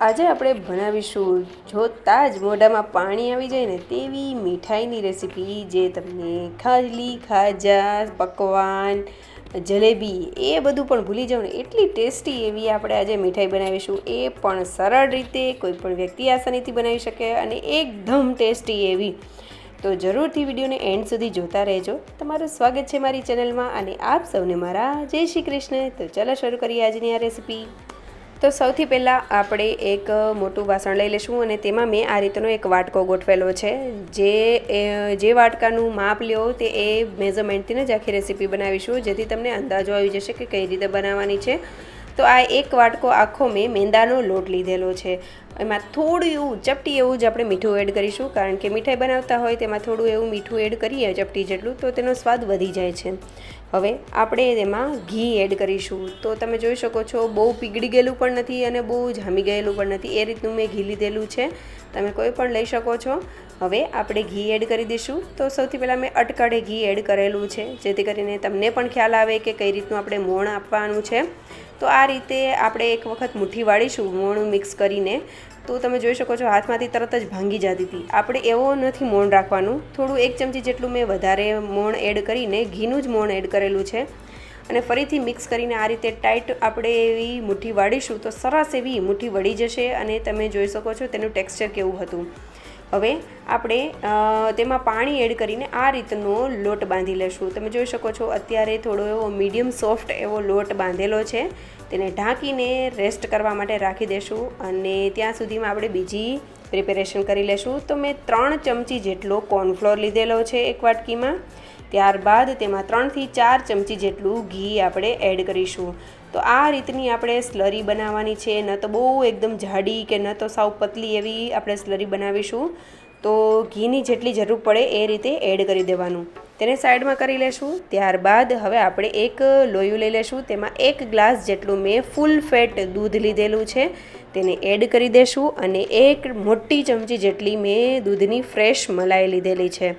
આજે આપણે બનાવીશું જોતાં જ મોઢામાં પાણી આવી જાય ને તેવી મીઠાઈની રેસીપી, જે તમને ખાલી ખાજા પકવાન જલેબી એ બધું પણ ભૂલી જાવ ને એટલી ટેસ્ટી એવી આપણે આજે મીઠાઈ બનાવીશું. એ પણ સરળ રીતે કોઈ પણ વ્યક્તિ આસાનીથી બનાવી શકે અને એકદમ ટેસ્ટી એવી. તો જરૂરથી વિડીયોને એન્ડ સુધી જોતા રહેજો. તમારું સ્વાગત છે મારી ચેનલમાં અને આપ સૌને મારા જય શ્રી કૃષ્ણ. તો ચાલો શરૂ કરીએ આજની આ રેસીપી. તો સૌથી પહેલાં આપણે એક મોટું વાસણ લઈ લઈશું અને તેમાં મેં આ રીતનો એક વાટકો ગોઠવેલો છે. જે વાટકાનું માપ લ્યો તે એ મેઝરમેન્ટથી જ આખી રેસીપી બનાવીશું, જેથી તમને અંદાજો આવી જશે કે કઈ રીતે બનાવવાની છે. તો આ એક વાટકો આખો મેં મેંદાનો લોટ લીધેલો છે. એમાં થોડું એવું ચપટી એવું જ આપણે મીઠું એડ કરીશું, કારણ કે મીઠાઈ બનાવતા હોય તેમાં થોડું એવું મીઠું એડ કરીએ ચપટી જેટલું તો તેનો સ્વાદ વધી જાય છે. હવે આપણે તેમાં ઘી એડ કરીશું. તો તમે જોઈ શકો છો, બહુ પીગળી ગયેલું પણ નથી અને બહુ જામી ગયેલું પણ નથી, એ રીતનું મેં ઘી લીધેલું છે. તમે કોઈ પણ લઈ શકો છો. હવે આપણે ઘી એડ કરી દઈશું. તો સૌથી પહેલાં મેં અટકળે ઘી એડ કરેલું છે, જેથી કરીને તમને પણ ખ્યાલ આવે કે કઈ રીતનું આપણે મોણ આપવાનું છે. તો આ રીતે આપણે એક વખત મુઠ્ઠી વાળીશું મોણ મિક્સ કરીને. તો તમે જોઈ શકો છો, હાથમાંથી તરત જ ભાંગી જતી હતી. આપણે એવો નથી મોણ રાખવાનું, થોડું 1 ચમચી જેટલું મેં વધારે મોણ એડ કરીને ઘીનું જ મોણ એડ કરેલું છે. અને ફરીથી મિક્સ કરીને આ રીતે ટાઈટ આપણે એવી મુઠ્ઠી વાળીશું તો સરસ એવી મુઠ્ઠી વળી જશે અને તમે જોઈ શકો છો તેનું ટેક્સચર કેવું હતું. હવે આપણે તેમાં પાણી એડ કરીને આ રીતનો લોટ બાંધી લેશું. તમે જોઈ શકો છો, અત્યારે થોડો એવો મીડિયમ સોફ્ટ એવો લોટ બાંધેલો છે. તેને ઢાંકીને રેસ્ટ કરવા માટે રાખી દેશું અને ત્યાં સુધીમાં આપણે બીજી પ્રિપેરેશન કરી લેશું. તો મેં 3 ચમચી જેટલો કોર્નફ્લોર લીધેલો છે એક વાટકીમાં. ત્યારબાદ તેમાં 3 થી 4 ચમચી જેટલું ઘી આપણે એડ કરીશું. તો આ રીતની આપણે સ્લરી બનાવવાની છે, ન તો બહુ એકદમ જાડી કે ન તો સાવ પતલી એવી આપણે સ્લરી બનાવીશું. તો ઘીની જેટલી જરૂર પડે એ રીતે એડ કરી દેવાનું. તેને સાઈડમાં કરી લેશું. ત્યારબાદ હવે આપણે એક લોયું લઈ લેશું. તેમાં 1 ગ્લાસ જેટલું મેં ફૂલ ફેટ દૂધ લીધેલું છે, તેને એડ કરી દેશું. અને 1 મોટી ચમચી જેટલી મેં દૂધની ફ્રેશ મલાઈ લીધેલી છે,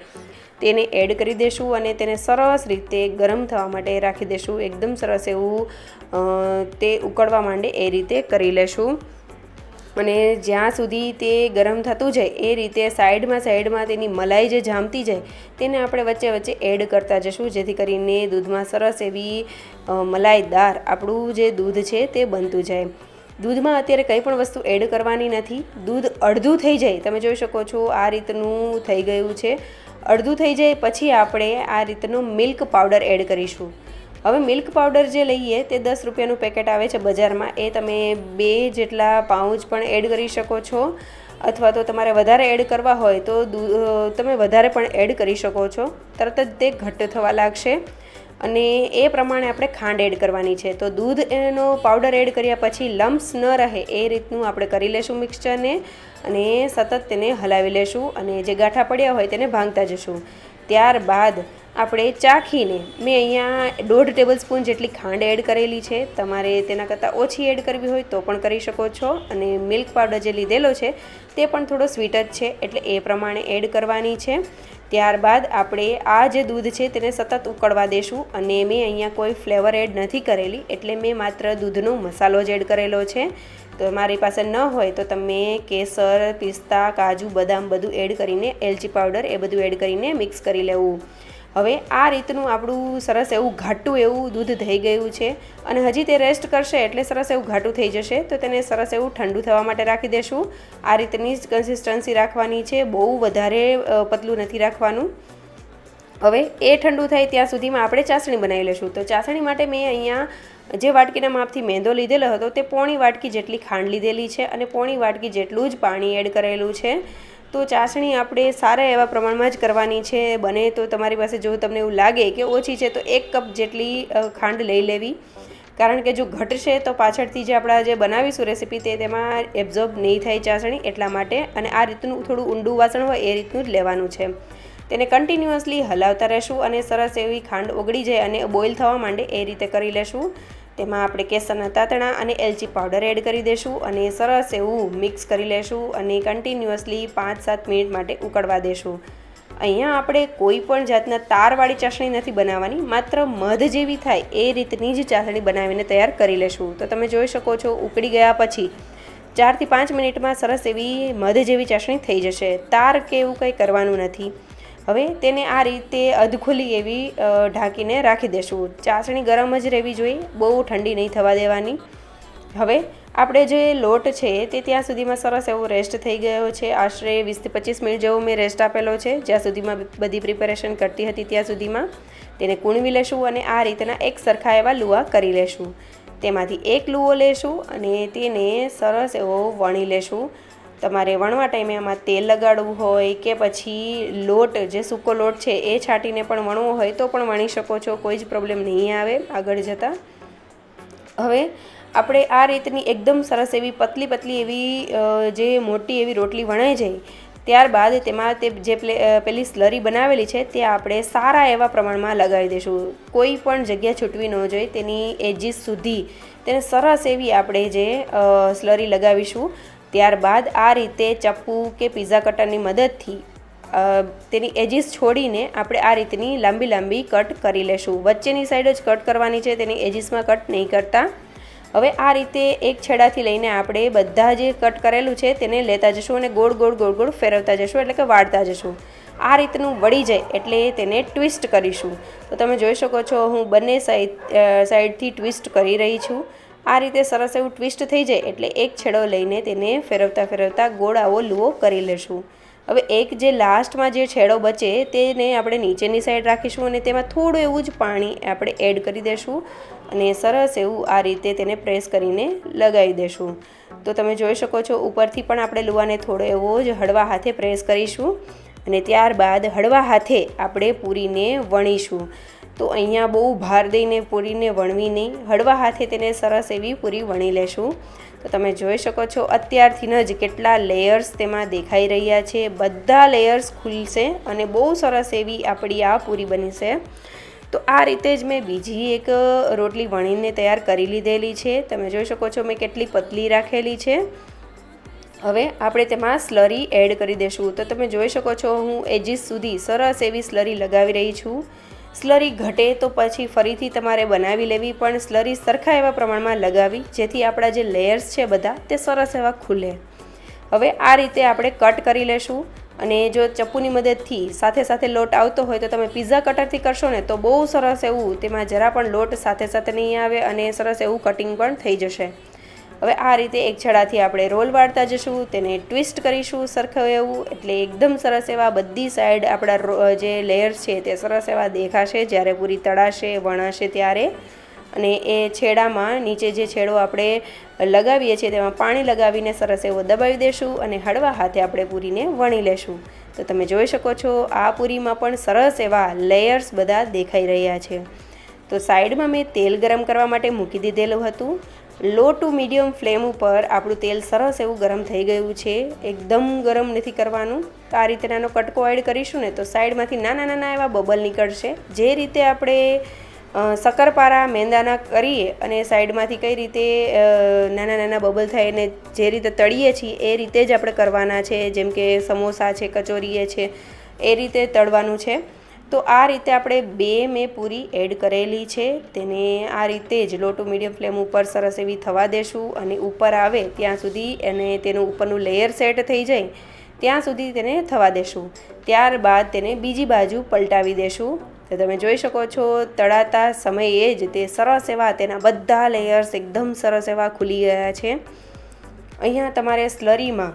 તેને એડ કરી દેશું અને તેને સરસ રીતે ગરમ થવા માટે રાખી દેશું. એકદમ સરસ એવું તે ઉકળવા માંડે એ રીતે કરી લેશું. અને જ્યાં સુધી તે ગરમ થતું જાય એ રીતે સાઈડમાં તેની મલાઈ જે જામતી જાય તેને આપણે વચ્ચે એડ કરતા જશું, જેથી કરીને દૂધમાં સરસ એવી મલાઈદાર આપણું જે દૂધ છે તે બનતું જાય. દૂધમાં અત્યારે કંઈ પણ વસ્તુ એડ કરવાની નથી. દૂધ અડધું થઈ જાય, તમે જોઈ શકો છો આ રીતનું થઈ ગયું છે. અડધું થઈ જાય પછી આપણે આ રીતનો મિલ્ક પાવડર એડ કરીશું. હવે મિલ્ક પાવડર જે લઈએ તે 10 રૂપિયાનું પેકેટ આવે છે બજારમાં, એ તમે 2 જેટલા પાઉચ પણ એડ કરી શકો છો. અથવા તો તમારે વધારે એડ કરવા હોય તો તમે વધારે પણ એડ કરી શકો છો. તરત જ તે ઘટ્ટ થવા લાગશે અને એ પ્રમાણે આપણે ખાંડ એડ કરવાની છે. તો દૂધ એનો પાવડર એડ કર્યા પછી લમ્સ ન રહે એ રીતનું આપણે કરી લેશું મિક્સચરને અને સતત તેને હલાવી લેશું અને જે ગાંઠા પડ્યા હોય તેને ભાંગતા જશું. ત્યારબાદ આપણે ચાખીને, મેં અહીંયા 1.5 ટેબલ સ્પૂન જેટલી ખાંડ એડ કરેલી છે. તમારે તેના કરતાં ઓછી એડ કરવી હોય તો પણ કરી શકો છો. અને મિલ્ક પાવડર જે લીધેલો છે તે પણ થોડો સ્વીટ જ છે, એટલે એ પ્રમાણે એડ કરવાની છે. ત્યારબાદ આપણે આ જે દૂધ છે તેને સતત ઉકળવા દેશું. અને મેં અહીંયા કોઈ ફ્લેવર એડ નથી કરેલી, એટલે મેં માત્ર દૂધનો મસાલો જ એડ કરેલો છે. તો મારી પાસે ન હોય તો તમે કેસર, પિસ્તા, કાજુ, બદામ બધું એડ કરીને, એલચી પાવડર એ બધું એડ કરીને મિક્સ કરી લેવું. હવે આ રીતનું આપણું સરસ એવું ઘાટું એવું દૂધ થઈ ગયું છે અને હજી તે રેસ્ટ કરશે એટલે સરસ એવું ઘાટું થઈ જશે. તો તેને સરસ એવું ઠંડુ થવા માટે રાખી દેશું. આ રીતની જ કન્સિસ્ટન્સી રાખવાની છે, બહુ વધારે પતલું નથી રાખવાનું. હવે એ ઠંડુ થાય ત્યાં સુધીમાં આપણે ચાસણી બનાવી લઈશું. તો ચાસણી માટે મેં અહીંયા જે વાટકીના માપથી મેંદો લીધેલો હતો તે પોણી વાટકી જેટલી ખાંડ લીધેલી છે અને પોણી વાટકી જેટલું જ પાણી એડ કરેલું છે. તો ચાસણી આપણે સારા એવા પ્રમાણમાં જ કરવાની છે. બને તો તમારી પાસે જો તમને એવું લાગે કે ઓછી છે તો 1 કપ જેટલી ખાંડ લઈ લેવી, કારણ કે જો ઘટશે તો પાછળથી જે આપણા જે બનાવીશું રેસીપી તેમાં એબ્ઝોર્બ નહીં થાય ચાસણી, એટલા માટે. અને આ રીતનું થોડું ઊંડું વાસણ હોય એ રીતનું જ લેવાનું છે. તેને કન્ટિન્યુઅસલી હલાવતા રહેશું અને સરસ એવી ખાંડ ઓગળી જાય અને બોઇલ થવા માંડે એ રીતે કરી લેશું. તેમાં આપણે કેસરના તાતણા અને એલચી પાવડર એડ કરી દઈશું અને સરસ એવું મિક્સ કરી લેશું અને કન્ટિન્યુઅસલી 5-7 મિનિટ માટે ઉકળવા દેશું. અહીંયા આપણે કોઈ પણ જાતના તારવાળી ચાસણી નથી બનાવવાની, માત્ર મધ જેવી થાય એ રીતની જ ચાસણી બનાવીને તૈયાર કરી લેશું. તો તમે જોઈ શકો છો, ઉકળી ગયા પછી 4 થી 5 મિનિટમાં સરસ એવી મધ જેવી ચાસણી થઈ જશે. તાર કે એવું કંઈ કરવાનું નથી. હવે તેને આ રીતે અધખુલ્લી એવી ઢાંકીને રાખી દેશું. ચાસણી ગરમ જ રહેવી જોઈએ, બહુ ઠંડી નહીં થવા દેવાની. હવે આપણે જે લોટ છે તે ત્યાં સુધીમાં સરસ એવો રેસ્ટ થઈ ગયો છે. આશરે 20 થી 25 મિનિટ જેવો મેં રેસ્ટ આપેલો છે. જ્યાં સુધીમાં બધી પ્રિપેરેશન કરતી હતી ત્યાં સુધીમાં તેને કૂણવી લેશું અને આ રીતના એક સરખા એવા લુવા કરી લેશું. તેમાંથી એક લુવો લેશું અને તેને સરસ એવો વણી લેશું. તમારે વણવા ટાઈમે આમાં તેલ લગાડવું હોય કે પછી લોટ જે સૂકો લોટ છે એ છાંટીને પણ વણવો હોય તો પણ વણી શકો છો. કોઈ જ પ્રોબ્લેમ નહીં આવે આગળ જતાં. હવે આપણે આ રીતની એકદમ સરસ એવી પતલી એવી જે મોટી એવી રોટલી વણાઈ જાય ત્યારબાદ તેમાં તે જે પેલી સ્લરી બનાવેલી છે તે આપણે સારા એવા પ્રમાણમાં લગાવી દઈશું. કોઈ પણ જગ્યા છૂટવી ન જોઈએ. તેની એજીસ સુધી તેને સરસ એવી આપણે જે સ્લરી લગાવીશું. ત્યારબાદ આ રીતે ચપ્પુ કે પીઝા કટરની મદદથી તેની એજીસ છોડીને આપણે આ રીતની લાંબી કટ કરી લેશું. વચ્ચેની સાઈડ જ કટ કરવાની છે, તેની એજીસમાં કટ નહીં કરતા. હવે આ રીતે એક છેડાથી લઈને આપણે બધા જે કટ કરેલું છે તેને લેતા જશું અને ગોળ ફેરવતા જશું, એટલે કે વાળતા જશું. આ રીતનું વળી જાય એટલે તેને ટ્વિસ્ટ કરીશું. તો તમે જોઈ શકો છો હું બંને સાઈડથી ટ્વિસ્ટ કરી રહી છું. આ રીતે સરસ એવું ટ્વિસ્ટ થઈ જાય એટલે એક છેડો લઈને તેને ફેરવતા ગોળ આવો લુવો કરી લેશું. હવે એક જે લાસ્ટમાં જે છેડો બચે તેને આપણે નીચેની સાઈડ રાખીશું અને તેમાં થોડું એવું જ પાણી આપણે એડ કરી દઈશું અને સરસ એવું આ રીતે તેને પ્રેસ કરીને લગાવી દઈશું. તો તમે જોઈ શકો છો ઉપરથી પણ આપણે લુવાને થોડો એવો જ હળવા હાથે પ્રેસ કરીશું અને ત્યારબાદ હળવા હાથે આપણે પૂરીને વણીશું. તો અહીંયા બહુ ભાર દઈને પૂરીને વણવી નહીં, હળવા હાથે તેને સરસ એવી પૂરી વણી લેશું. તો તમે જોઈ શકો છો અત્યારથી જ કેટલા લેયર્સ તેમાં દેખાઈ રહ્યા છે. બધા લેયર્સ ખુલશે અને બહુ સરસ એવી આપણી આ પૂરી બનશે. તો આ રીતે જ મેં બીજી એક રોટલી વણીને તૈયાર કરી લીધેલી છે. તમે જોઈ શકો છો મેં કેટલી પતલી રાખેલી છે. હવે આપણે તેમાં સ્લરી એડ કરી દઈશું. તો તમે જોઈ શકો છો હું એજીસ સુધી સરસ એવી સ્લરી લગાવી રહી છું. સ્લરી ઘટે તો પછી ફરીથી તમારે બનાવી લેવી, પણ સ્લરી સરખા એવા પ્રમાણમાં લગાવી જેથી આપણા જે લેયર્સ છે બધા તે સરસ એવા ખુલે. હવે આ રીતે આપણે કટ કરી લેશું અને જો ચપ્પુની મદદથી સાથે લોટ આવતો હોય તો તમે પીઝા કટરથી કરશો ને તો બહુ સરસ એવું તેમાં જરા પણ લોટ સાથે નહીં આવે અને સરસ એવું કટિંગ પણ થઈ જશે. હવે આ રીતે એક છેડાથી આપણે રોલ વાળતા જશું, તેને ટ્વિસ્ટ કરીશું સરખું એવું એટલે એકદમ સરસ એવા બધી સાઈડ આપણા જે લેયર્સ છે તે સરસ એવા દેખાશે જ્યારે પૂરી તળાશે વણાશે ત્યારે. અને એ છેડામાં નીચે જે છેડો આપણે લગાવીએ છીએ તેમાં પાણી લગાવીને સરસ એવો દબાવી દેશું અને હળવા હાથે આપણે પૂરીને વણી લેશું. તો તમે જોઈ શકો છો આ પૂરીમાં પણ સરસ એવા લેયર્સ બધા દેખાઈ રહ્યા છે. તો સાઈડમાં મેં તેલ ગરમ કરવા માટે મૂકી દીધેલું હતું. લો ટુ મીડિયમ ફ્લેમ ઉપર આપણું તેલ સરસ એવું ગરમ થઈ ગયું છે. એકદમ ગરમ નથી કરવાનું. તો આ રીતે નાનો કટકો એડ કરીશું ને તો સાઈડમાંથી નાના એવા બબલ નીકળશે. જે રીતે આપણે શક્કરપારા મેંદાના કરીએ અને સાઈડમાંથી કઈ રીતે નાના બબલ થાય ને જે રીતે તળીએ છીએ એ રીતે જ આપણે કરવાના છે. જેમ કે સમોસા છે, કચોરીએ છે, એ રીતે તળવાનું છે. તો આ રીતે આપણે મેં પૂરી એડ કરેલી છે. તેને આ રીતે જ લો ટુ મીડિયમ ફ્લેમ ઉપર સરસ એવી થવા દેશું અને ઉપર આવે ત્યાં સુધી અને તેનું ઉપરનું લેયર સેટ થઈ જાય ત્યાં સુધી તેને થવા દેશું. ત્યારબાદ તેને બીજી બાજુ પલટાવી દેશું. તો તમે જોઈ શકો છો તળાતા સમયે જ તે સરસ એવા તેના બધા લેયર્સ એકદમ સરસ એવા ખુલી ગયા છે. અહીંયા તમારે સ્લરીમાં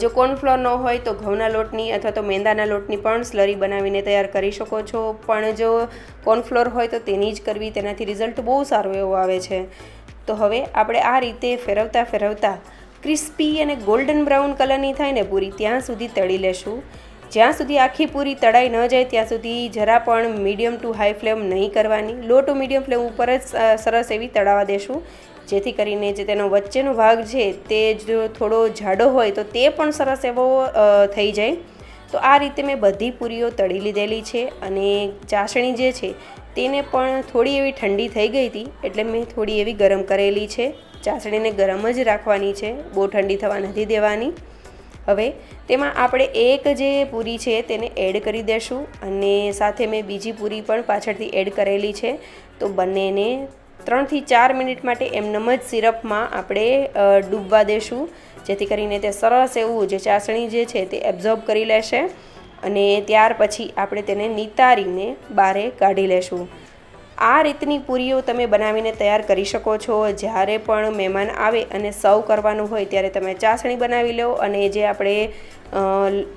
જો કોર્નફ્લોર ન હોય તો ઘઉંના લોટની અથવા તો મેંદાના લોટની પણ સ્લરી બનાવીને તૈયાર કરી શકો છો. પણ જો કોર્નફ્લોર હોય તો તેની જ કરવી, તેનાથી રિઝલ્ટ બહુ સારો એવો આવે છે. તો હવે આપણે આ રીતે ફેરવતા ક્રિસ્પી અને ગોલ્ડન બ્રાઉન કલરની થાય ને પૂરી ત્યાં સુધી તળી લેશું. જ્યાં સુધી આખી પૂરી તળાઈ ન જાય ત્યાં સુધી જરા પણ મીડિયમ ટુ હાઈ ફ્લેમ નહીં કરવાની. લો ટુ મીડિયમ ફ્લેમ ઉપર જ સરસ એવી તળાવા દેશું જેથી કરીને જે તેનો વચ્ચેનો ભાગ છે તે જો થોડો જાડો હોય તો તે પણ સરસ એવો થઈ જાય. તો આ રીતે મેં બધી પૂરીઓ તળી લીધેલી છે અને ચાસણી જે છે તેને પણ થોડી એવી ઠંડી થઈ ગઈ હતી એટલે મેં થોડી એવી ગરમ કરેલી છે. ચાસણીને ગરમ જ રાખવાની છે, બહુ ઠંડી થવા નથી દેવાની. હવે તેમાં આપણે એક જે પૂરી છે તેને એડ કરી દઈશું અને સાથે મેં બીજી પૂરી પણ પાછળથી એડ કરેલી છે. તો બંનેને 3 થી 4 મિનિટ માટે એમનેમ જ સિરપમાં આપણે ડૂબવા દેશું, જેથી કરીને તે સરસ એવું જે ચાસણી જે છે તે એબ્ઝોર્બ કરી લેશે અને ત્યાર પછી આપણે તેને નિતારીને બહાર કાઢી લેશું. આ રીતની પૂરીઓ તમે બનાવીને તૈયાર કરી શકો છો. જ્યારે પણ મહેમાન આવે અને સર્વ કરવાનું હોય ત્યારે તમે ચાસણી બનાવી લો અને જે આપણે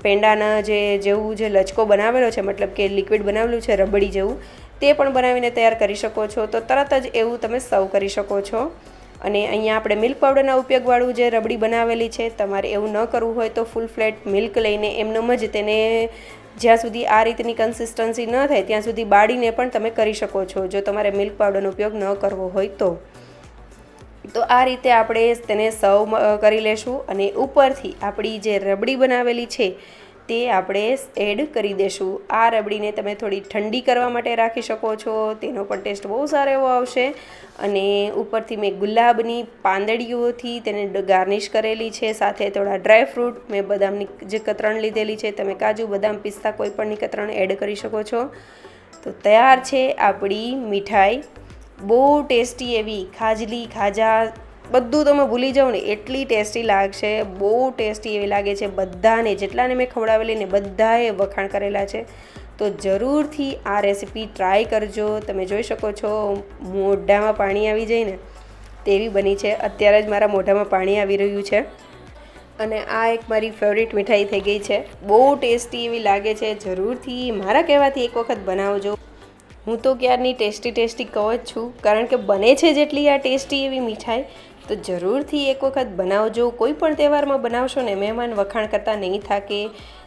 પેંડાના જેવું જે લચકો બનાવેલો છે, મતલબ કે લિક્વિડ બનાવેલું છે રબડી જેવું, તે પણ બનાવીને તૈયાર કરી શકો છો. તો તરત જ એવું તમે સર્વ કરી શકો છો. અને અહીંયા આપણે મિલ્ક પાવડરના ઉપયોગવાળું જે રબડી બનાવેલી છે, તમારે એવું ન કરવું હોય તો ફૂલ ફ્લેટ મિલ્ક લઈને એમનેમ જ તેને જ્યાં સુધી આ રીતની કન્સિસ્ટન્સી ન થાય ત્યાં સુધી બાળીને પણ તમે કરી શકો છો, જો તમારે મિલ્ક પાવડરનો ઉપયોગ ન કરવો હોય તો આ રીતે આપણે તેને સર્વ કરી લેશું અને ઉપરથી આપણી જે રબડી બનાવેલી છે તે આપણે એડ કરી દેશું. આ રબડીને તમે થોડી ઠંડી કરવા માટે રાખી શકો છો, તેનો પણ ટેસ્ટ બહુ સારો એવો આવશે. અને ઉપરથી મેં ગુલાબની પાંદડીઓથી તેને ગાર્નિશ કરેલી છે, સાથે થોડા ડ્રાય ફ્રૂટ, મેં બદામની જે કતરણ લીધેલી છે, તમે કાજુ બદામ પિસ્તા કોઈ પણની કતરણ એડ કરી શકો છો. તો તૈયાર છે આપણી મીઠાઈ. બહુ ટેસ્ટી એવી ખાજલી ખાજા બધું તમે ભૂલી જાઓ ને એટલી ટેસ્ટી લાગશે, બહુ ટેસ્ટી એવી લાગે છે. બધાને જેટલાને મેં ખવડાવેલી ને બધાએ વખાણ કરેલા છે. તો જરૂરથી આ રેસીપી ટ્રાય કરજો. તમે જોઈ શકો છો મોઢામાં પાણી આવી જાય ને તેવી બની છે. અત્યારે જ મારા મોઢામાં પાણી આવી રહ્યું છે. અને આ એક મારી ફેવરિટ મીઠાઈ થઈ ગઈ છે. બહુ ટેસ્ટી એવી લાગે છે. જરૂરથી મારા કહેવાથી એક વખત બનાવજો. હું તો ક્યારની ટેસ્ટી કહું જ છું, કારણ કે બને છે જેટલી આ ટેસ્ટી એવી મીઠાઈ, તો જરૂરથી એક વખત બનાવજો. કોઈ પણ તહેવારમાં બનાવશો ને મહેમાન વખાણ કરતાં નહીં થાકે.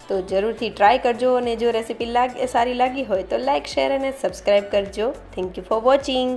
તો જરૂરથી ટ્રાય કરજો અને જો રેસીપી સારી લાગી હોય તો લાઇક, શેર અને સબસ્ક્રાઈબ કરજો. Thank you for watching.